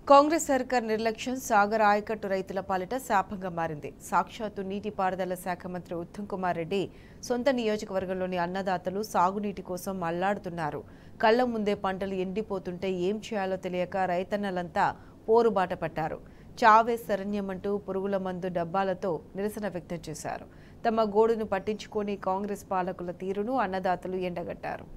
కాంగ్రెస్ సర్కార్ నిర్లక్ష్యం సాగర్ ఆయకట్టు రైతుల పాలిట శాపంగా మారింది. సాక్షాత్తు నీటిపారుదల శాఖ మంత్రి ఉత్తమ్ కుమార్ రెడ్డి సొంత నియోజకవర్గంలోని అన్నదాతలు సాగునీటి కోసం అల్లాడుతున్నారు. కళ్ల ముందే పంటలు ఎండిపోతుంటే ఏం చేయాలో తెలియక రైతన్నలంతా పోరుబాట పట్టారు. చావే శరణ్యమంటూ పురుగుల మందు డబ్బాలతో నిరసన వ్యక్తం చేశారు. తమ గోడును పట్టించుకొని కాంగ్రెస్ పాలకుల తీరును అన్నదాతలు ఎండగట్టారు.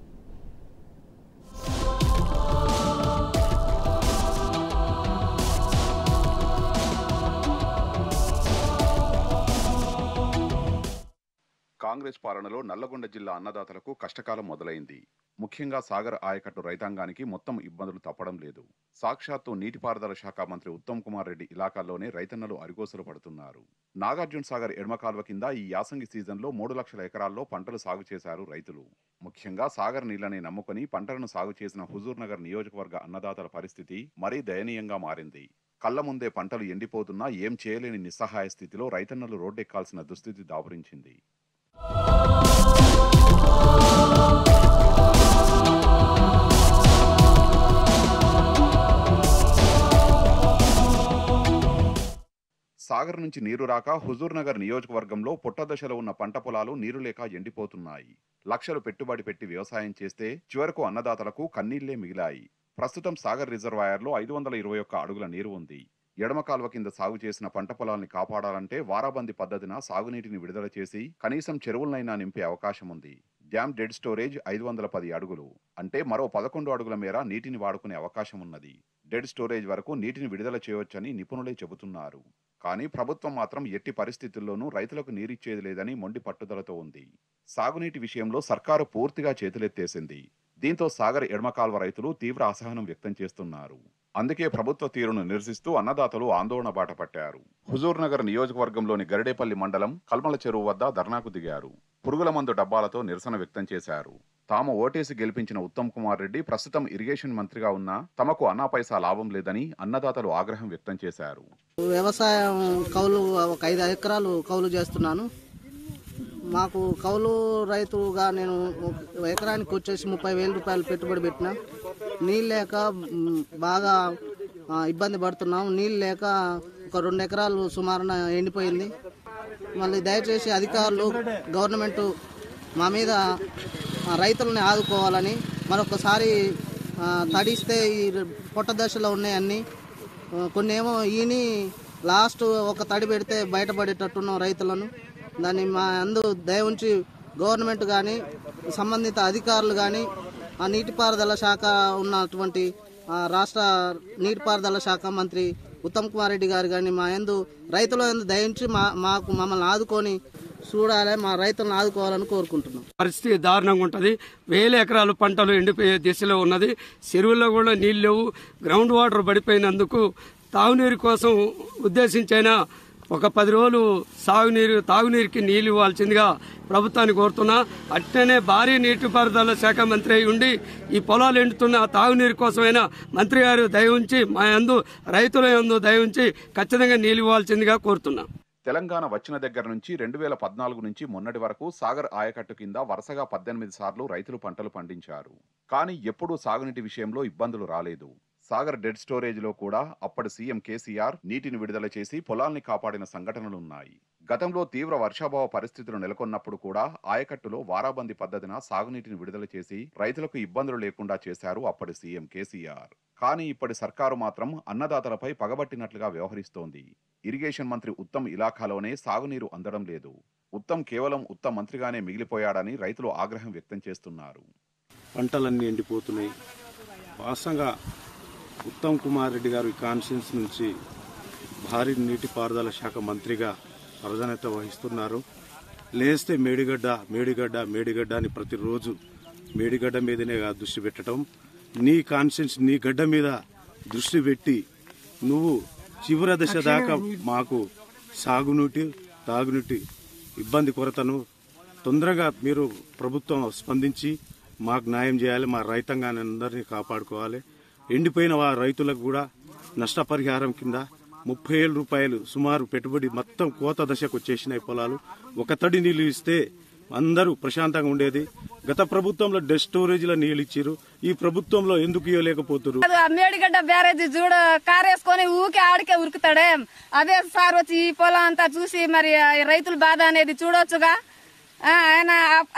కాంగ్రెస్ పాలనలో నల్లగొండ జిల్లా అన్నదాతలకు కష్టకాలం మొదలైంది. ముఖ్యంగా సాగర్ ఆయకట్టు రైతాంగానికి మొత్తం ఇబ్బందులు తప్పడం లేదు. సాక్షాత్తు నీటిపారుదల శాఖ మంత్రి ఉత్తమ్ కుమార్ రెడ్డి ఇలాకాల్లోనే రైతన్నలు అరిగోసలు పడుతున్నారు. నాగార్జున సాగర్ ఎడమ కాల్వ కింద ఈ యాసంగి సీజన్లో 3 లక్షల ఎకరాల్లో పంటలు సాగు చేశారు రైతులు. ముఖ్యంగా సాగర్ నీళ్లని నమ్ముకుని పంటలను సాగు చేసిన హుజూర్ నగర్ నియోజకవర్గ అన్నదాతల పరిస్థితి మరీ దయనీయంగా మారింది. కళ్ల ముందే పంటలు ఎండిపోతున్నా ఏం చేయలేని నిస్సహాయ స్థితిలో రైతన్నలు రోడ్డెక్కాల్సిన దుస్థితి దాపురించింది. సాగర్ నుంచి నీరు రాక హుజూర్ నగర్ నియోజకవర్గంలో పుట్టదశలో ఉన్న పంట పొలాలు నీరు లేక ఎండిపోతున్నాయి. లక్షలు పెట్టుబడి పెట్టి వ్యవసాయం చేస్తే చివరకు అన్నదాతలకు కన్నీళ్లే మిగిలాయి. ప్రస్తుతం సాగర్ రిజర్వాయర్లో 521 అడుగుల నీరు ఉంది. ఎడమ కాల్వ కింద సాగు చేసిన పంట పొలాల్ని కాపాడాలంటే వారాబందీ పద్ధతిన సాగునీటిని విడుదల చేసి కనీసం చెరువులనైనా నింపే అవకాశం ఉంది. డ్యామ్ డెడ్ స్టోరేజ్ 510 అడుగులు అంటే మరో 11 అడుగుల మేర నీటిని వాడుకునే అవకాశం ఉన్నది. డెడ్ స్టోరేజ్ వరకు నీటిని విడుదల చేయవచ్చని నిపుణులే చెబుతున్నారు. కానీ ప్రభుత్వం మాత్రం ఎట్టి పరిస్థితుల్లోనూ రైతులకు నీరిచ్చేది లేదని మొండి పట్టుదలతో ఉంది. సాగునీటి విషయంలో సర్కారు పూర్తిగా చేతులెత్తేసింది. దీంతో సాగర్ ఎడమ కాల్వ రైతులు తీవ్ర అసహనం వ్యక్తం చేస్తున్నారు. అందుకే ప్రభుత్వ తీరును నిరసిస్తూ అన్నదాతలు ఆందోళన బాట పట్టారు. హుజూర్ నగర్ నియోజకవర్గంలోని గరిడేపల్లి మండలం కల్మల చెరువు వద్ద ధర్నాకు దిగారు. పురుగుల మందు డబ్బాలతో నిరసన వ్యక్తం చేశారు. తాము ఓటేసి గెలిపించిన ఉత్తమ్ కుమార్ రెడ్డి ప్రస్తుతం ఇరిగేషన్ మంత్రిగా ఉన్నా తమకు అన్నా పైసా లాభం లేదని అన్నదాతలు ఆగ్రహం వ్యక్తం చేశారు. వ్యవసాయం కౌలు ఒక 5 ఎకరాలు కౌలు చేస్తున్నాను. మాకు కౌలు రైతుగా నేను ఎకరానికి వచ్చేసి 30,000 రూపాయలు పెట్టుబడి పెట్టినా. నీళ్ళు లేక బాగా ఇబ్బంది పడుతున్నాం. నీళ్ళు లేక ఒక 2 ఎకరాలు సుమారున ఎండిపోయింది. మళ్ళీ దయచేసి అధికారులు గవర్నమెంట్ మా మీద రైతులని ఆదుకోవాలని, మరొకసారి తడిస్తే ఈ పొట్ట దశలో ఉన్నాయన్నీ కొన్ని ఏమో ఈని లాస్ట్ ఒక తడి పెడితే బయటపడేటట్టున్నాం రైతులను. దాన్ని మా అందు దయ ఉంచి గవర్నమెంట్ కానీ సంబంధిత అధికారులు కానీ ఆ నీటిపారుదల శాఖ ఉన్నటువంటి రాష్ట్ర నీటిపారుదల శాఖ మంత్రి ఉత్తమ్ కుమార్ రెడ్డి గారు కానీ మా యందు రైతుల యందు దయించి మమ్మల్ని ఆదుకొని చూడాలి, మా రైతులను ఆదుకోవాలని కోరుకుంటున్నాం. పరిస్థితి దారుణంగా ఉంటుంది. 1000 ఎకరాలు పంటలు ఎండిపోయే దిశలో ఉన్నది. చెరువుల్లో కూడా నీళ్ళు లేవు. గ్రౌండ్ వాటర్ పడిపోయినందుకు తాగునీరు కోసం ఉద్దేశించైనా ఒక 10 రోజులు తాగునీరుకి నీళ్లు ఇవ్వాల్సిందిగా ప్రభుత్వాన్ని కోరుతున్నా. అట్లనే భారీ నీటిపారుదల శాఖ మంత్రి అయి ఉండి ఈ పొలాలు ఎండుతున్న తాగునీరు కోసమైనా మంత్రి గారు దయ ఉంచి మా యందు రైతుల యందు దయ ఉంచి ఖచ్చితంగా నీళ్లు ఇవ్వాల్సిందిగా కోరుతున్నా. తెలంగాణ వచ్చిన దగ్గర నుంచి 2014 నుంచి మొన్నటి వరకు సాగర్ ఆయకట్టు కింద వరుసగా 18 సార్లు రైతులు పంటలు పండించారు. కానీ ఎప్పుడూ సాగునీటి విషయంలో ఇబ్బందులు రాలేదు. సాగర్ డెడ్ స్టోరేజ్ లో కూడా అప్పటి సీఎం కేసీఆర్ నీటిని విడుదల చేసి పొలాల్ని కాపాడిన సంఘటనలున్నాయి. గతంలో తీవ్ర వర్షాభావ పరిస్థితులు నెలకొన్నప్పుడు కూడా ఆయకట్టులో వారాబందీ పద్ధతిన సాగునీటిని విడుదల చేసి రైతులకు ఇబ్బందులు లేకుండా చేశారు అప్పటి సీఎం కేసీఆర్. కానీ ఇప్పటి సర్కారు మాత్రం అన్నదాతలపై పగబట్టినట్లుగా వ్యవహరిస్తోంది. ఇరిగేషన్ మంత్రి ఉత్తమ్ ఇలాఖాలోనే సాగునీరు అందడం లేదు. ఉత్తమ్ కేవలం ఉత్తమ్ మంత్రిగానే మిగిలిపోయాడని రైతులు ఆగ్రహం వ్యక్తం చేస్తున్నారు. పంటలన్నీ ఎండిపోతున్నాయి. వాస్తవంగా ఉత్తమ్ కుమార్ రెడ్డి గారు కాన్స్టిట్యూన్స్ నుంచి భారీ నీటిపారుదల శాఖ మంత్రిగా ప్రాధాన్యత వహిస్తున్నారు. లేస్తే మేడిగడ్డ అని ప్రతిరోజు మేడిగడ్డ మీదనే దృష్టి పెట్టడం, నీ కాన్స్టిట్యూన్స్ నీ గడ్డ మీద దృష్టి పెట్టి నువ్వు చివరి దశ దాకా మాకు సాగునీటి తాగునీటి ఇబ్బంది కొరతను తొందరగా మీరు ప్రభుత్వం స్పందించి మాకు న్యాయం చేయాలి. మా రైతాంగాన్ని అందరినీ కాపాడుకోవాలి. ఎండిపోయిన రైతులకు కూడా నష్టపరిహారం కింద 30,000 రూపాయలు సుమారు పెట్టుబడి మొత్తం కోత దశకు వచ్చేసినాయి పొలాలు. ఒక తడి నీళ్లు ఇస్తే అందరూ ప్రశాంతంగా ఉండేది. గత ప్రభుత్వంలో డెడ్ స్టోరేజ్ లో నీళ్లు ఇచ్చారు, ఈ ప్రభుత్వంలో ఎందుకు ఇవ్వలేకపోతున్నారు? మేడిగడ్డ బ్యారేజ్ చూడ కారేసుకొని ఊకే ఆడికే ఉరుకుతాడే. అదే సార్ వచ్చి ఈ పొలం అంతా చూసి మరి రైతుల బాధ అనేది చూడొచ్చుగా. ఆయన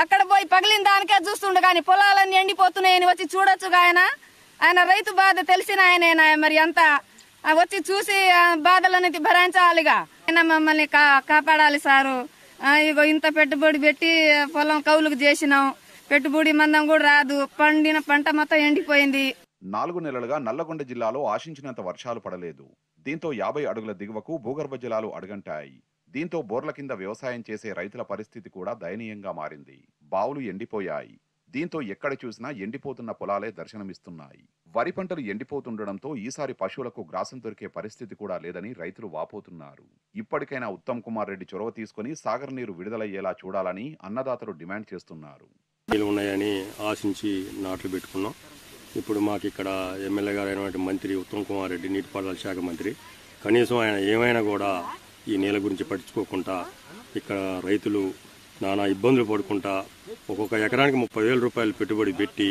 అక్కడ పోయి పగిలిన దానికే చూస్తుండే కానీ పొలాలన్నీ ఎండిపోతున్నాయని వచ్చి చూడొచ్చుగా. ఆయన రైతు బాధ తెలిసిన ఆయన మరి అంతా వచ్చి చూసి బాధలనేది భరించాలిగా. ఆయన మమ్మల్ని కాపాడాలి సారు. ఇగో ఇంత పెట్టుబడి పెట్టి పొలం కౌలుకు చేసినాం, పెట్టుబడి మందం కూడా రాదు, పండిన పంట మొత్తం ఎండిపోయింది. 4 నెలలుగా నల్లగొండ జిల్లాలో ఆశించినంత వర్షాలు పడలేదు. దీంతో 50 అడుగుల దిగువకు భూగర్భ జలాలు అడుగంటాయి. దీంతో బోర్ల కింద వ్యవసాయం చేసే రైతుల పరిస్థితి కూడా దయనీయంగా మారింది. బావులు ఎండిపోయాయి. దీంతో ఎక్కడ చూసినా ఎండిపోతున్న పొలాలే దర్శనమిస్తున్నాయి. వరి పంటలు ఎండిపోతుండడంతో ఈసారి పశువులకు గ్రాసం దొరికే పరిస్థితి కూడా లేదని రైతులు వాపోతున్నారు. ఇప్పటికైనా ఉత్తమ్ కుమార్ రెడ్డి చొరవ తీసుకుని సాగర్ నీరు విడుదలయ్యేలా చూడాలని అన్నదాతలు డిమాండ్ చేస్తున్నారు. ఉన్నాయని ఆశించి నాట్లు పెట్టుకున్నాం. ఇప్పుడు మాకు ఇక్కడ ఎమ్మెల్యే గారు అయినటువంటి మంత్రి ఉత్తమ్ కుమార్ రెడ్డి, నీటిపారుదల శాఖ మంత్రి, కనీసం ఆయన ఏమైనా కూడా ఈ నీళ్ళ గురించి పట్టించుకోకుండా ఇక్కడ రైతులు నానా ఇబ్బందులు పడుకుంటా ఒక్కొక్క ఎకరానికి 30,000 రూపాయలు పెట్టుబడి పెట్టి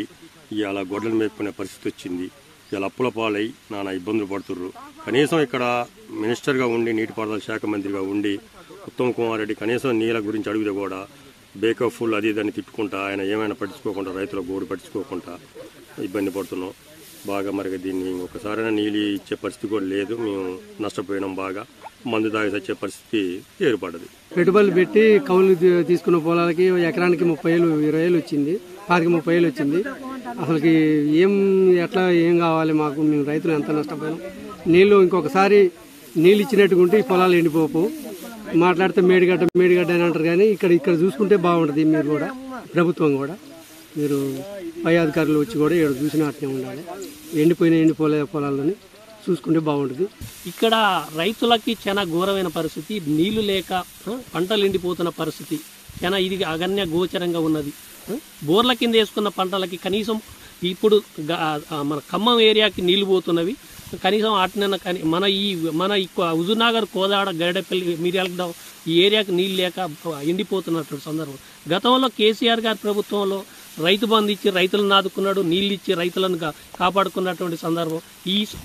ఇలా గొడ్డలు మేపుకునే పరిస్థితి వచ్చింది. ఇలా అప్పుల పాలై నానా ఇబ్బందులు పడుతుర్రు. కనీసం ఇక్కడ మినిస్టర్గా ఉండి, నీటిపారుదల శాఖ మంత్రిగా ఉండి ఉత్తమ్ కుమార్ రెడ్డి కనీసం నీళ్ళ గురించి అడిగితే కూడా బేకప్ ఫుల్ అది దాన్ని తిట్టుకుంటా ఆయన ఏమైనా పట్టించుకోకుండా, రైతుల గోడు పట్టించుకోకుండా ఇబ్బంది పడుతున్నాం బాగా. మరి దీన్ని ఒకసారైనా నీళ్ళు ఇచ్చే పరిస్థితి కూడా లేదు. మేము నష్టపోయినాం బాగా. మందు తాగి వచ్చే పరిస్థితి ఏర్పడ్డది. పెట్టుబడులు పెట్టి కౌలు తీసుకున్న పొలాలకి ఎకరానికి 30,000, 20,000 వచ్చింది, 30,000 వచ్చింది. అసలుకి ఎట్లా ఏం కావాలి మాకు? మేము రైతులు ఎంత నష్టపోయినాం. నీళ్లు ఇంకొకసారి నీళ్ళు ఇచ్చినట్టుగా ఉంటే ఈ పొలాలు ఎండిపోపు. మాట్లాడితే మేడిగడ్డ అని అంటారు కానీ ఇక్కడ చూసుకుంటే బాగుంటుంది. మీరు కూడా ప్రభుత్వం కూడా మీరు పై అధికారులు వచ్చి కూడా ఇక్కడ చూసినట్టే ఉండాలి. ఎండిపోలే పొలాలని చూసుకుంటే బాగుంటుంది. ఇక్కడ రైతులకి చాలా ఘోరమైన పరిస్థితి, నీళ్లు లేక పంటలు ఎండిపోతున్న పరిస్థితి చాలా ఇది అగన్య గోచరంగా ఉన్నది. బోర్ల కింద వేసుకున్న పంటలకి కనీసం ఇప్పుడు మన ఖమ్మం ఏరియాకి నీళ్లు పోతున్నవి. కనీసం వాటినైనా కానీ మన హుజూర్నగర్, కోదాడ, గరిడపల్లి, మిర్యాలగూడ ఈ ఏరియాకి నీళ్ళు లేక ఎండిపోతున్నటువంటి సందర్భం. గతంలో కేసీఆర్ గారి ప్రభుత్వంలో రైతు బంధు ఇచ్చి రైతులను ఆదుకున్నాడు, నీళ్ళు ఇచ్చి రైతులను కాపాడుకున్నటువంటి సందర్భం.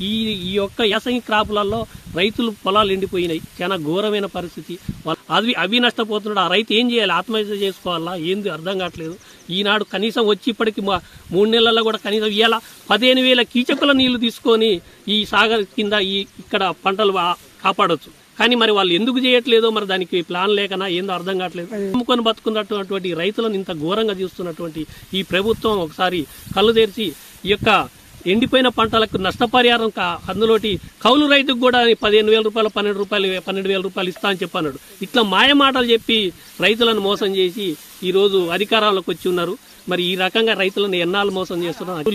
ఈ యొక్క యాసంగి క్రాపులలో రైతులు పొలాలు ఎండిపోయినాయి. చాలా ఘోరమైన పరిస్థితి. అవి నష్టపోతున్నాడు. ఆ రైతు ఏం చేయాలి? ఆత్మహత్య చేసుకోవాలా? ఏంది అర్థం కావట్లేదు. ఈనాడు కనీసం వచ్చి ఇప్పటికి 3 నెలల్లో కూడా కనీసం ఇవాళ 15,000 కీచకుల నీళ్లు తీసుకొని ఈ సాగర్ కింద ఇక్కడ పంటలు కాపాడవచ్చు. కానీ మరి వాళ్ళు ఎందుకు చేయట్లేదో, మరి దానికి ప్లాన్ లేకనా ఏందో అర్థం కావట్లేదు. నమ్ముకొని బతుకున్నటువంటి రైతులను ఇంత ఘోరంగా చూస్తున్నటువంటి ఈ ప్రభుత్వం ఒకసారి కళ్ళు తెరిచి ఈ యొక్క ఎండిపోయిన పంటలకు నష్టపరిహారం అందులోటి కౌలు రైతుకు కూడా 15,000 రూపాయలు, 12,000 రూపాయలు ఇస్తా అని చెప్పన్నాడు. ఇట్లా మాయ మాటలు చెప్పి రైతులను మోసం చేసి ఈరోజు అధికారంలోకి వచ్చి ఉన్నారు. మరి ఈ రకంగా రైతులను ఎన్నాళ్ళు మోసం చేస్తున్నారు?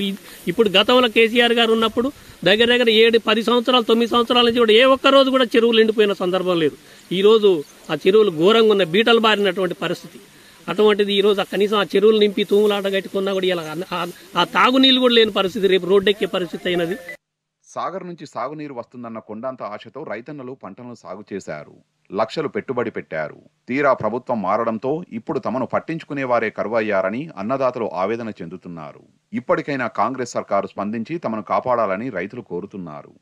ఇప్పుడు గతంలో కేసీఆర్ గారు ఉన్నప్పుడు దగ్గర 7-10 సంవత్సరాలు, 9 సంవత్సరాల నుంచి కూడా ఏ ఒక్క రోజు కూడా చెరువులు ఎండిపోయిన సందర్భం లేదు. ఈరోజు ఆ చెరువులు ఘోరంగా ఉన్న బీటలు బారినటువంటి పరిస్థితి. అటువంటిది ఈరోజు కనీసం ఆ చెరువులు నింపి తూములాట కట్టుకున్నా కూడా ఇలా ఆ తాగునీళ్ళు కూడా లేని పరిస్థితి, రేపు రోడ్డెక్కే పరిస్థితి అయినది. సాగర్ నుంచి సాగునీరు వస్తుందన్న కొండంత ఆశతో రైతన్నలు పంటలను సాగు చేశారు. లక్షలు పెట్టుబడి పెట్టారు. తీరా ప్రభుత్వం మారడంతో ఇప్పుడు తమను పట్టించుకునేవారే కరువయ్యారని అన్నదాతలు ఆవేదన చెందుతున్నారు. ఇప్పటికైనా కాంగ్రెస్ సర్కారు స్పందించి తమను కాపాడాలని రైతులు కోరుతున్నారు.